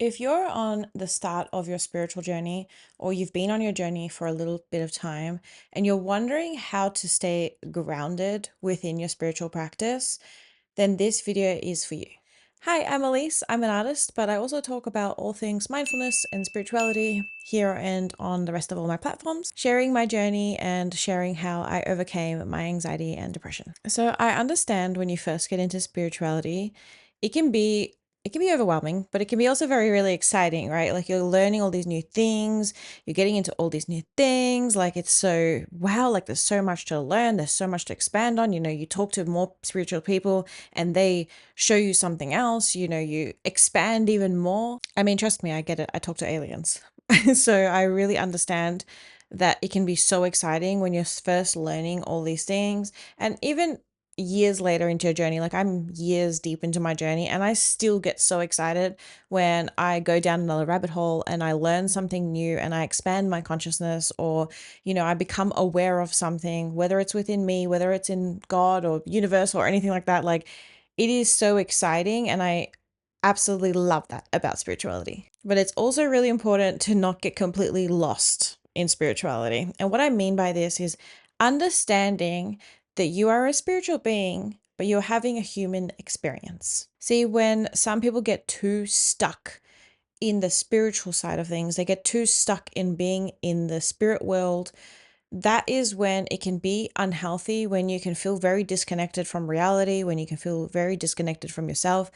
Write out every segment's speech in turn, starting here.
If you're on the start of your spiritual journey, or you've been on your journey for a little bit of time, and you're wondering how to stay grounded within your spiritual practice, then this video is for you. Hi, I'm Elise. I'm an artist, but I also talk about all things mindfulness and spirituality here and on the rest of all my platforms, sharing my journey and sharing how I overcame my anxiety and depression. So I understand when you first get into spirituality, it can be overwhelming, but it can be also really exciting, right? Like you're learning all these new things, you're getting into all these new things. Like it's so, wow, like there's so much to learn, there's so much to expand on. You talk to more spiritual people and they show you something else, you expand even more. I mean, trust me, I get it. I talk to aliens. So I really understand that it can be so exciting when you're first learning all these things. And even years later into your journey, like I'm years deep into my journey, and I still get so excited when I go down another rabbit hole and I learn something new and I expand my consciousness, or I become aware of something, whether it's within me, whether it's in God or universe or anything like that. Like it is so exciting, and I absolutely love that about spirituality. But it's also really important to not get completely lost in spirituality. And what I mean by this is understanding that you are a spiritual being, but you're having a human experience. See, when some people get too stuck in the spiritual side of things, they get too stuck in being in the spirit world. That is when it can be unhealthy, when you can feel very disconnected from reality, when you can feel very disconnected from yourself.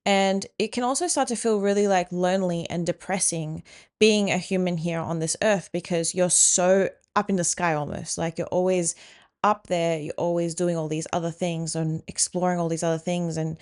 And it can also start to feel really like lonely and depressing being a human here on this earth, because you're so up in the sky almost. Like you're always up there, you're always doing all these other things and exploring all these other things, and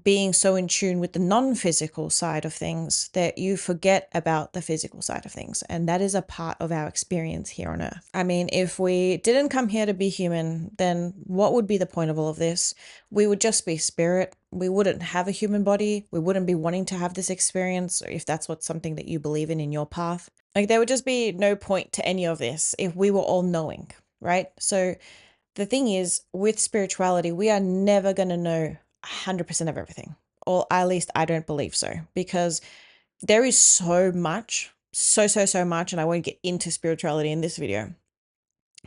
being so in tune with the non-physical side of things that you forget about the physical side of things. And that is a part of our experience here on earth. I mean, if we didn't come here to be human, then what would be the point of all of this? We would just be spirit. We wouldn't have a human body. We wouldn't be wanting to have this experience, or if that's what's something that you believe in your path. Like there would just be no point to any of this if we were all knowing, right? So the thing is, with spirituality, we are never going to know 100% of everything, or at least I don't believe so, because there is so much, so much, and I won't get into spirituality in this video,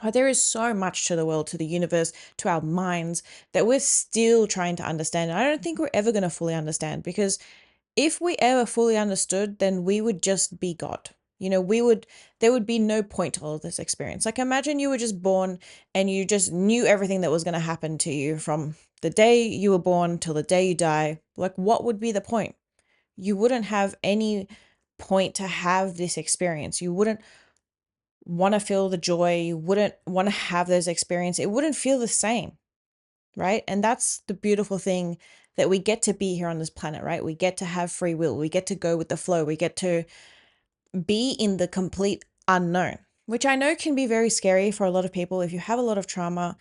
but there is so much to the world, to the universe, to our minds that we're still trying to understand. And I don't think we're ever going to fully understand, because if we ever fully understood, then we would just be God. There would be no point to all of this experience. Like imagine you were just born and you just knew everything that was going to happen to you from the day you were born till the day you die. Like what would be the point? You wouldn't have any point to have this experience. You wouldn't want to feel the joy. You wouldn't want to have those experiences. It wouldn't feel the same, right? And that's the beautiful thing, that we get to be here on this planet, right? We get to have free will. We get to go with the flow. We get to be in the complete unknown, which I know can be very scary for a lot of people. If you have a lot of trauma,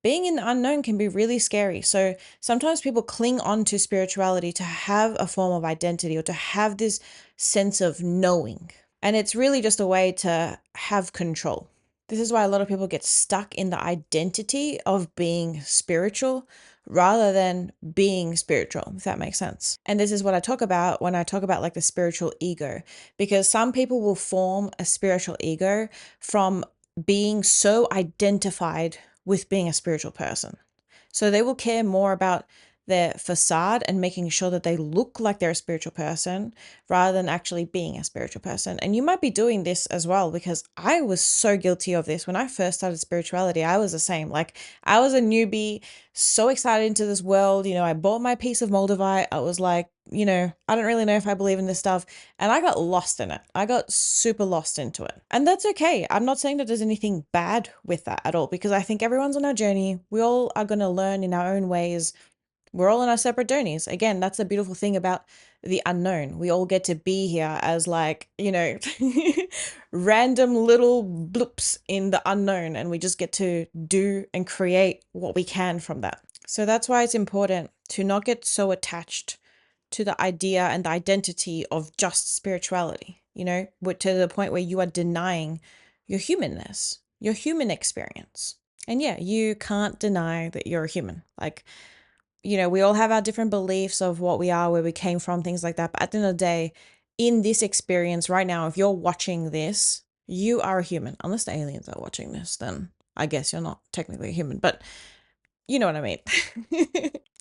being in the unknown can be really scary. So sometimes people cling on to spirituality to have a form of identity, or to have this sense of knowing. And it's really just a way to have control. This is why a lot of people get stuck in the identity of being spiritual rather than being spiritual, if that makes sense. And this is what I talk about when I talk about like the spiritual ego, because some people will form a spiritual ego from being so identified with being a spiritual person. So they will care more about their facade and making sure that they look like they're a spiritual person rather than actually being a spiritual person. And you might be doing this as well, because I was so guilty of this. When I first started spirituality, I was the same. Like I was a newbie, so excited into this world. I bought my piece of Moldavite. I was like, I don't really know if I believe in this stuff. And I got lost in it. I got super lost into it. And that's okay. I'm not saying that there's anything bad with that at all, because I think everyone's on our journey. We all are going to learn in our own ways. We're all on our separate journeys. Again, that's the beautiful thing about the unknown. We all get to be here as like, random little bloops in the unknown, and we just get to do and create what we can from that. So that's why it's important to not get so attached to the idea and the identity of just spirituality, to the point where you are denying your humanness, your human experience. And yeah, you can't deny that you're a human. Like, we all have our different beliefs of what we are, where we came from, things like that. But at the end of the day, in this experience right now, if you're watching this, you are a human. Unless the aliens are watching this, then I guess you're not technically a human, but you know what I mean.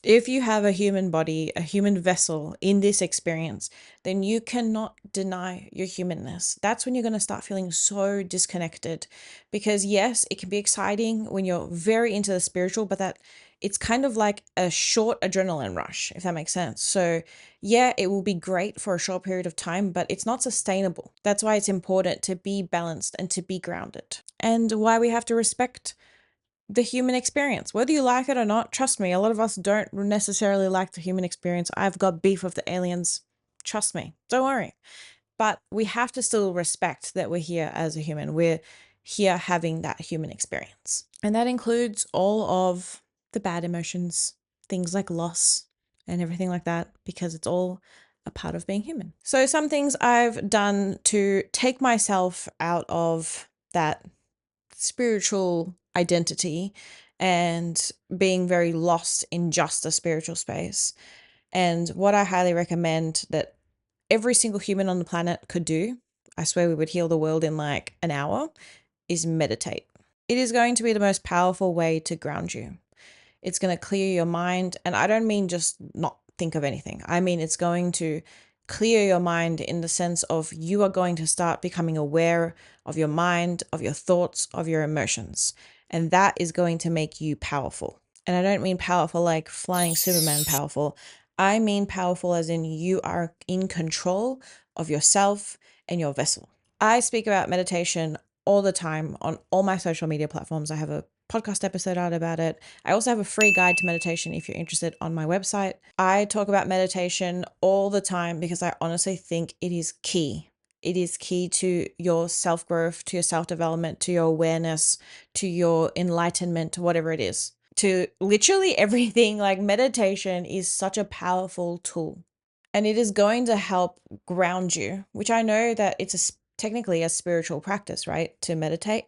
If you have a human body, a human vessel in this experience, then you cannot deny your humanness. That's when you're going to start feeling so disconnected. Because yes, it can be exciting when you're very into the spiritual, but that it's kind of like a short adrenaline rush, if that makes sense. So yeah, it will be great for a short period of time, but it's not sustainable. That's why it's important to be balanced and to be grounded, and why we have to respect the human experience, whether you like it or not. Trust me, a lot of us don't necessarily like the human experience. I've got beef with the aliens. Trust me, don't worry. But we have to still respect that we're here as a human. We're here having that human experience. And that includes all of the bad emotions, things like loss and everything like that, because it's all a part of being human. So some things I've done to take myself out of that spiritual identity and being very lost in just a spiritual space. And what I highly recommend that every single human on the planet could do, I swear we would heal the world in like an hour, is meditate. It is going to be the most powerful way to ground you. It's going to clear your mind. And I don't mean just not think of anything. I mean, it's going to clear your mind in the sense of you are going to start becoming aware of your mind, of your thoughts, of your emotions. And that is going to make you powerful. And I don't mean powerful like flying Superman powerful. I mean powerful as in you are in control of yourself and your vessel. I speak about meditation all the time on all my social media platforms. I have a podcast episode out about it. I also have a free guide to meditation if you're interested on my website. I talk about meditation all the time because I honestly think it is key. It is key to your self-growth, to your self-development, to your awareness, to your enlightenment, whatever it is. To literally everything, like meditation is such a powerful tool. And it is going to help ground you, which I know that it's technically a spiritual practice, right? To meditate,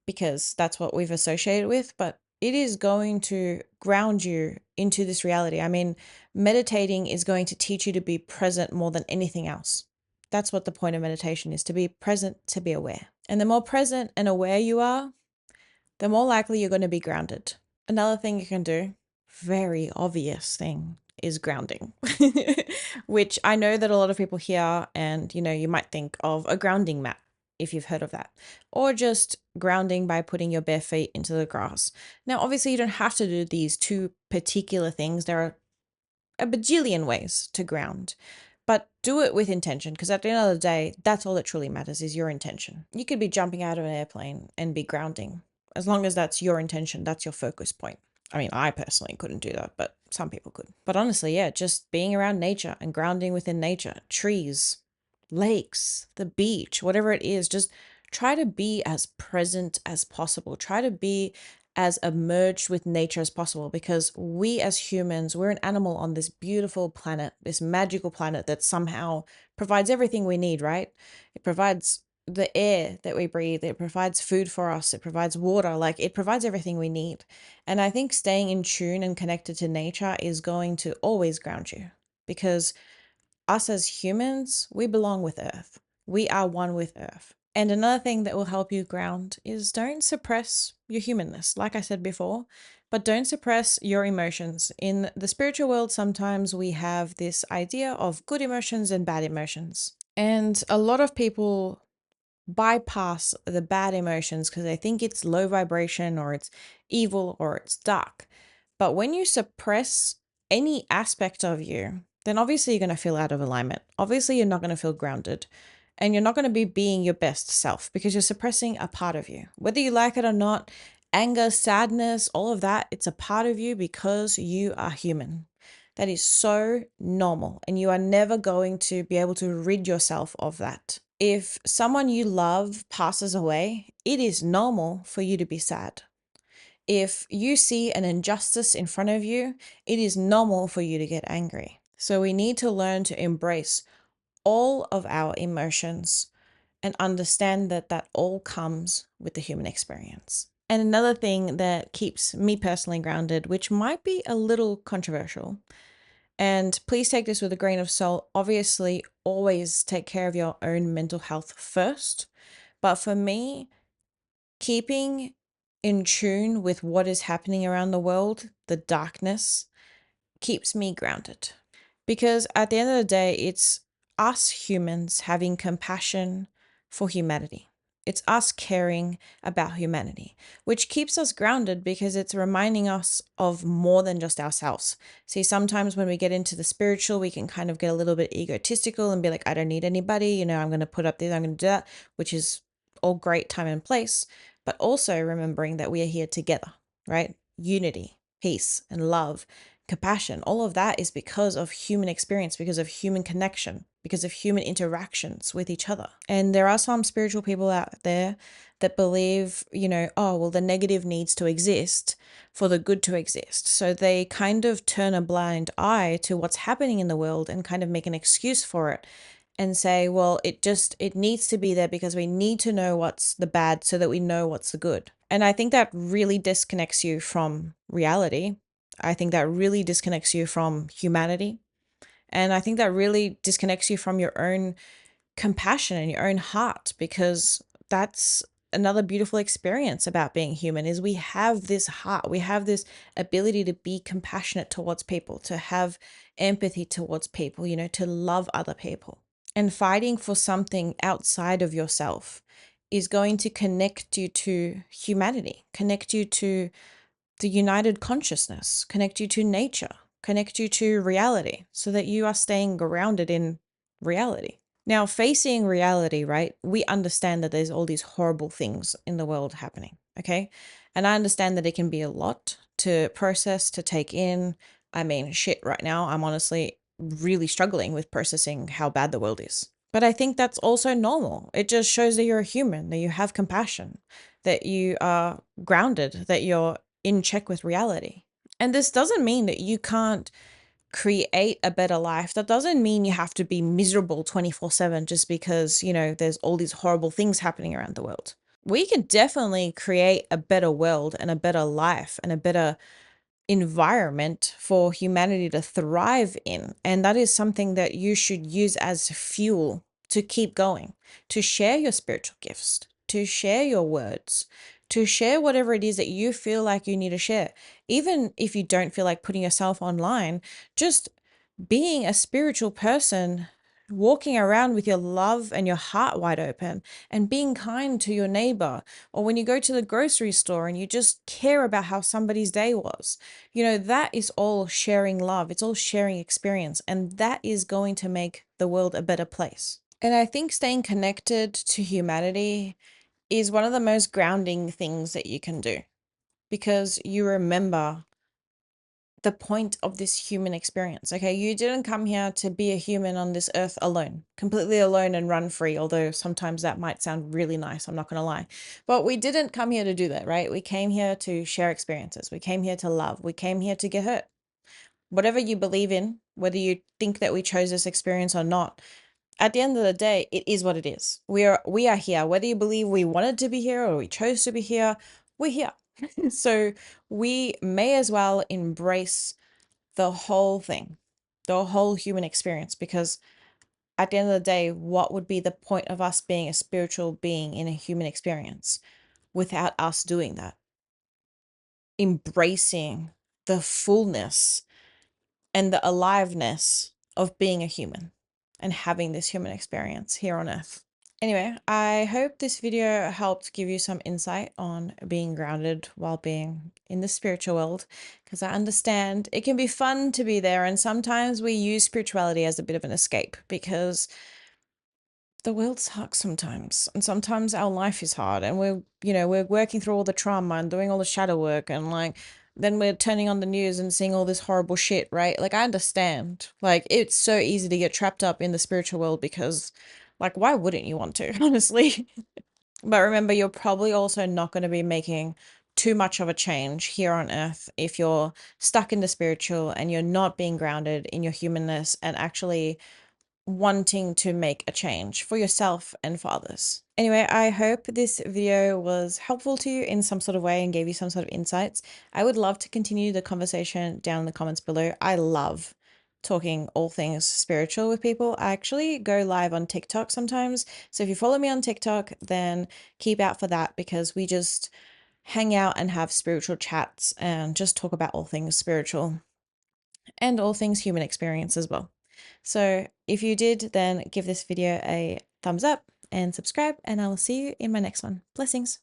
because that's what we've associated with, but it is going to ground you into this reality. I mean, meditating is going to teach you to be present more than anything else. That's what the point of meditation is, to be present, to be aware. And the more present and aware you are, the more likely you're going to be grounded. Another thing you can do, very obvious thing, is grounding, which I know that a lot of people hear, and you might think of a grounding mat if you've heard of that, or just grounding by putting your bare feet into the grass. Now, obviously, you don't have to do these two particular things. There are a bajillion ways to ground, but do it with intention, because at the end of the day, that's all that truly matters is your intention. You could be jumping out of an airplane and be grounding. As long as that's your intention, that's your focus point. I mean, I personally couldn't do that, but some people could. But honestly, yeah, just being around nature and grounding within nature, trees, lakes, the beach, whatever it is, just try to be as present as possible. Try to be as merged with nature as possible, because we as humans, we're an animal on this beautiful planet, this magical planet that somehow provides everything we need, right? It provides the air that we breathe, it provides food for us, it provides water, like it provides everything we need. And I think staying in tune and connected to nature is going to always ground you, because us as humans, we belong with Earth. We are one with Earth. And another thing that will help you ground is don't suppress your humanness, like I said before, but don't suppress your emotions. In the spiritual world, sometimes we have this idea of good emotions and bad emotions. And a lot of people bypass the bad emotions because they think it's low vibration or it's evil or it's dark. But when you suppress any aspect of you, then obviously you're going to feel out of alignment. Obviously, you're not going to feel grounded, and you're not going to be being your best self because you're suppressing a part of you. Whether you like it or not, anger, sadness, all of that, it's a part of you because you are human. That is so normal, and you are never going to be able to rid yourself of that. If someone you love passes away, it is normal for you to be sad. If you see an injustice in front of you, it is normal for you to get angry. So we need to learn to embrace all of our emotions and understand that that all comes with the human experience. And another thing that keeps me personally grounded, which might be a little controversial, and please take this with a grain of salt. Obviously, always take care of your own mental health first. But for me, keeping in tune with what is happening around the world, the darkness, keeps me grounded. Because at the end of the day, it's us humans having compassion for humanity. It's us caring about humanity, which keeps us grounded because it's reminding us of more than just ourselves. See, sometimes when we get into the spiritual, we can kind of get a little bit egotistical and be like, I don't need anybody, I'm going to put up this, I'm going to do that, which is all great time and place. But also remembering that we are here together, right? Unity, peace, and love, compassion, all of that is because of human experience, because of human connection, because of human interactions with each other. And there are some spiritual people out there that believe, oh, well, the negative needs to exist for the good to exist. So they kind of turn a blind eye to what's happening in the world and kind of make an excuse for it and say, well, it needs to be there because we need to know what's the bad so that we know what's the good. And I think that really disconnects you from reality. I think that really disconnects you from humanity. And I think that really disconnects you from your own compassion and your own heart, because that's another beautiful experience about being human is we have this heart, we have this ability to be compassionate towards people, to have empathy towards people, to love other people. And fighting for something outside of yourself is going to connect you to humanity, connect you to the united consciousness, connect you to nature, connect you to reality so that you are staying grounded in reality. Now, facing reality, right? We understand that there's all these horrible things in the world happening, okay? And I understand that it can be a lot to process, to take in. I mean, shit, right now, I'm honestly really struggling with processing how bad the world is. But I think that's also normal. It just shows that you're a human, that you have compassion, that you are grounded, that you're in check with reality. And this doesn't mean that you can't create a better life. That doesn't mean you have to be miserable 24/7 just because, there's all these horrible things happening around the world. We can definitely create a better world and a better life and a better environment for humanity to thrive in. And that is something that you should use as fuel to keep going, to share your spiritual gifts, to share your words, to share whatever it is that you feel like you need to share. Even if you don't feel like putting yourself online, just being a spiritual person, walking around with your love and your heart wide open and being kind to your neighbor, or when you go to the grocery store and you just care about how somebody's day was, that is all sharing love. It's all sharing experience. And that is going to make the world a better place. And I think staying connected to humanity is one of the most grounding things that you can do, because you remember the point of this human experience. Okay, you didn't come here to be a human on this earth alone, completely alone and run free, although sometimes that might sound really nice, I'm not going to lie. But we didn't come here to do that, right? We came here to share experiences. We came here to love. We came here to get hurt. Whatever you believe in, whether you think that we chose this experience or not, at the end of the day, it is what it is. We are here. Whether you believe we wanted to be here or we chose to be here, we're here. So we may as well embrace the whole thing, the whole human experience, because at the end of the day, what would be the point of us being a spiritual being in a human experience without us doing that? Embracing the fullness and the aliveness of being a human and having this human experience here on earth. Anyway, I hope this video helped give you some insight on being grounded while being in the spiritual world, because I understand it can be fun to be there, and sometimes we use spirituality as a bit of an escape because the world sucks sometimes, and sometimes our life is hard, and we're working through all the trauma and doing all the shadow work, and then we're turning on the news and seeing all this horrible shit, right? Like, I understand, like, it's so easy to get trapped up in the spiritual world because, like, why wouldn't you want to, honestly? But remember, you're probably also not going to be making too much of a change here on earth if you're stuck in the spiritual and you're not being grounded in your humanness and actually wanting to make a change for yourself and for others. Anyway, I hope this video was helpful to you in some sort of way and gave you some sort of insights. I would love to continue the conversation down in the comments below. I love talking all things spiritual with people. I actually go live on TikTok sometimes. So if you follow me on TikTok, then keep out for that, because we just hang out and have spiritual chats and just talk about all things spiritual and all things human experience as well. So if you did, then give this video a thumbs up and subscribe, and I will see you in my next one. Blessings.